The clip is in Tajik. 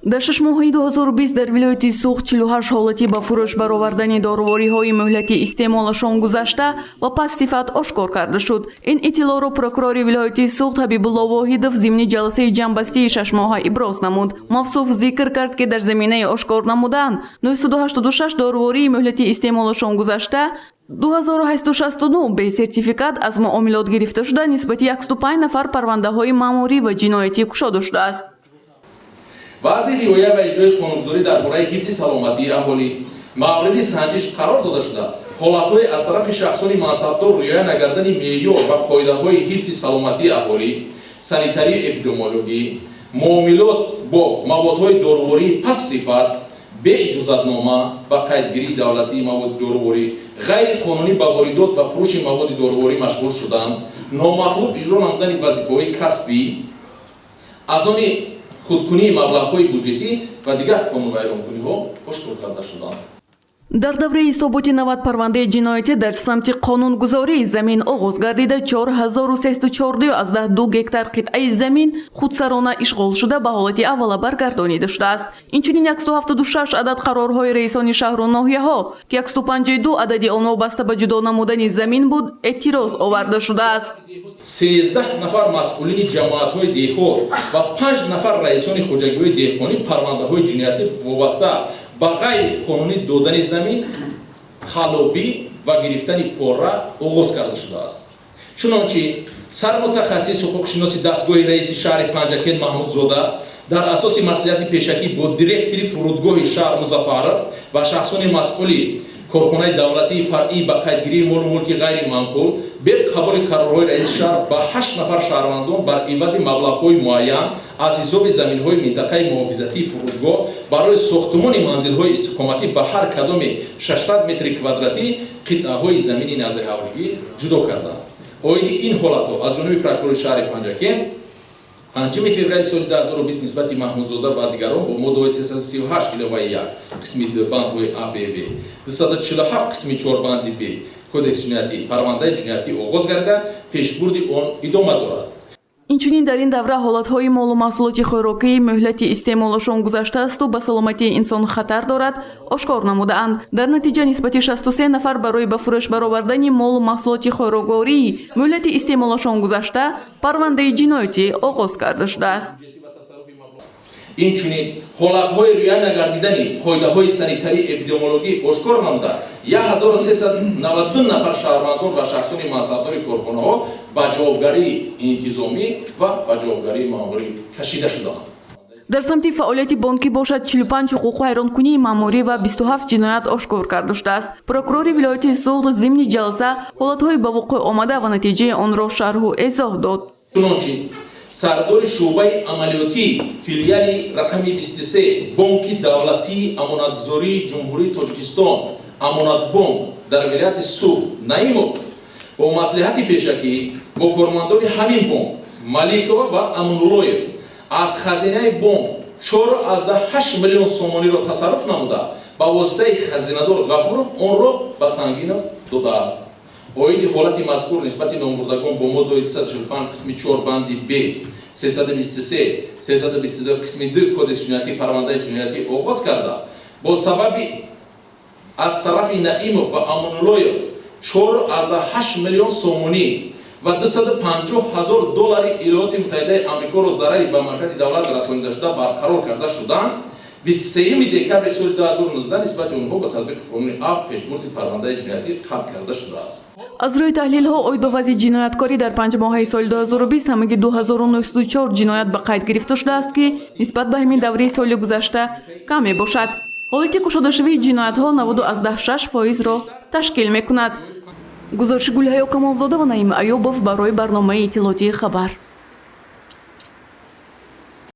дар 6 моҳи 2020 дар вилояти Суғд 48 ҳолати ба фурӯш баровардани доровориҳои муҳлати истеъмолашон гузашта ва паст-сифат ошкор карда шуд. Ин иттилоъро прокурори вилояти Суғд Ҳабибулло Воҳидов зимни ҷаласаи ҷамъбастии 6 моҳа иброз намуд. Мавсуф зикр кард, ки дар заминаи ошкор намудан 986 доровории муҳлати истеъмолашон гузашта 2869 бе сертификат аз муомилот гирифта шуда, нисбати 105 нафар парвандаҳои маъмурӣ ва ҷиноятӣ кушода шудааст. баъзе риоя ва иҷрои қонунгузорӣ дар бораи ҳифзи саломатии аҳолӣ мавриди санҷиш қарор дода шуда, ҳолатҳое аз тарафи шахсони мансабдор риоя нагардани меъёр ва қоидаҳои ҳифзи саломатии аҳолӣ, санитарию эпидемиологӣ, муомилот бо маводҳои доровории паст-сифат, беиҷозатнома ва қайдгирии давлатии маводи дороворӣ, ғайриқонунӣ ба воридот ва фурӯши маводи дороворӣ машғул шудан, номатлуб иҷро намудани вазифаҳои касбӣ, аз они худкунии маблағҳои бюджетӣ ва дигар қонунвайронкуниҳо ошкор карда шуданд. дар давраи ҳисоботи 90 парвандаи ҷиноятӣ дар самти қонунгузории замин оғоз гардида 4342 гектар қитъаи замин худсарона ишғол шуда ба ҳолати аввала баргардонида шудааст. Инчунин 176 адад қарорҳои раисони шаҳру ноҳияҳо ки 152 адади он вобаста ба ҷудо намудани замин буд, эътироз оварда шудааст. 13 нафар масъулини ҷамоатҳои деҳот ва 5 нафар раисони хоҷагиҳои деҳқонӣ парвандаҳои ҷиноятӣ вобаста ба ғайриқонунӣ додани замин, халобӣ ва гирифтани пора оғоз карда шудааст. чунончи сармутахассис ҳуқуқшиноси дастгоҳи раиси шаҳри Панҷакен Маҳмудзода дар асоси маслиҳати пешакӣ бо директори фурудгоҳи шаҳр Музаффаров ва шахсони масъули корхонаи давлатии фаръӣ ба қайдгирии молу мулки ғайриманқул бе қабули қарорҳои раиси шаҳр ба 8 нафар шаҳрвандон бар ивази маблағҳои муайян аз ҳисоби заминҳои минтақаи муҳофизатии фурудгоҳ барои сохтумони манзилҳои истиқоматӣ ба ҳар кадоми 600 метри квадратӣ қитъаҳои замини назиҳавлигӣ ҷудо карданд. оиди ин ҳолатҳо аз ҷониби прокурори шаҳри Панҷакен 5 феврали соли 2020 нисбати Маҳмудзода ва дигарон бо моддаҳои 338 илова 1 қисми 2 бандҳои АБВ 247 қисми 4 банди Б кодекси ҷиноятӣ парвандаи ҷиноятӣ оғоз гардида пешбурди он идома дорад. Инчунин дар ин давра ҳолатҳои молу маҳсулоти хӯрокии муҳлати истеъмолашон гузаштаасту ба саломатии инсон хатар дорад ошкор намудаанд. Дар натиҷа нисбати 63 нафар барои ба фурӯш баровардани молу маҳсулоти хӯроквории муҳлати истеъмолашон гузашта парвандаи ҷиноятӣ оғоз карда шудааст. инчунин ҳолатҳои риоя нагардидани қоидаҳои санитарии эпидемиологӣ ошкор намуда 1392 нафар шаҳрвандон ва шахсони мансабдори корхонаҳо ба ҷавобгарии интизомӣ ва ба ҷавобгарии маъмурӣ кашида шуданд. дар самти фаъолияти бонкӣ бошад 45 ҳуқуқвайронкунии маъмурӣ ва 27 ҷиноят ошкор карда шудааст. Прокурори вилояти Суғд зимни ҷаласа ҳолатҳои ба вуқӯъ омада ва натиҷаи онро шарҳу эзоҳ дод. чунончи сардори шуъбаи амалиётии филиали рақами 23 бонки давлатии амонатгузории ҷумҳурии Тоҷикистон амонатбонк дар вилояти Суғд Наимов бо маслиҳати пешакӣ бо кормандони ҳамин бонк Маликова ва Амонуллоев аз хазинаи бонк 4,8 миллион сомониро тасарруф намуда ба воситаи хазинадор Ғафуров онро ба Сангинов додааст. оиди ҳолати мазкур нисбати номбурдагон бо моддаи 245 қисми 4 банди Б 323 322 қисми 2 кодекси ҷиноятӣ парвандаи ҷиноятӣ оғоз карда бо сабаби аз тарафи Наимов ва Амонуллоев 4,8 миллион сомонӣ ва 250,000 доллари Иёлоти Муттаҳидаи Амрикоро зарари ба манфиати давлат расонида шуда барқарор карда шуданд. 23 декабри соли 2019 нисбати онҳо ба татбиқи қонуни аф пешбурди парвандаи ҷиноятӣ қатъ карда шудааст. аз рӯи таҳлилҳо оид ба вазъи ҷинояткорӣ дар 5 моҳаи соли 2020 ҳамагӣ 2904 ҷиноят ба қайд гирифта шудааст, ки нисбат ба ҳамин давраи соли гузашта кам мебошад. ҳолати кушодашавии ҷиноятҳо 96%-ро ташкил мекунад. гузориши Гулҳаё Камолзода ва Наим Аёбов барои барномаи иттилоотии Хабар.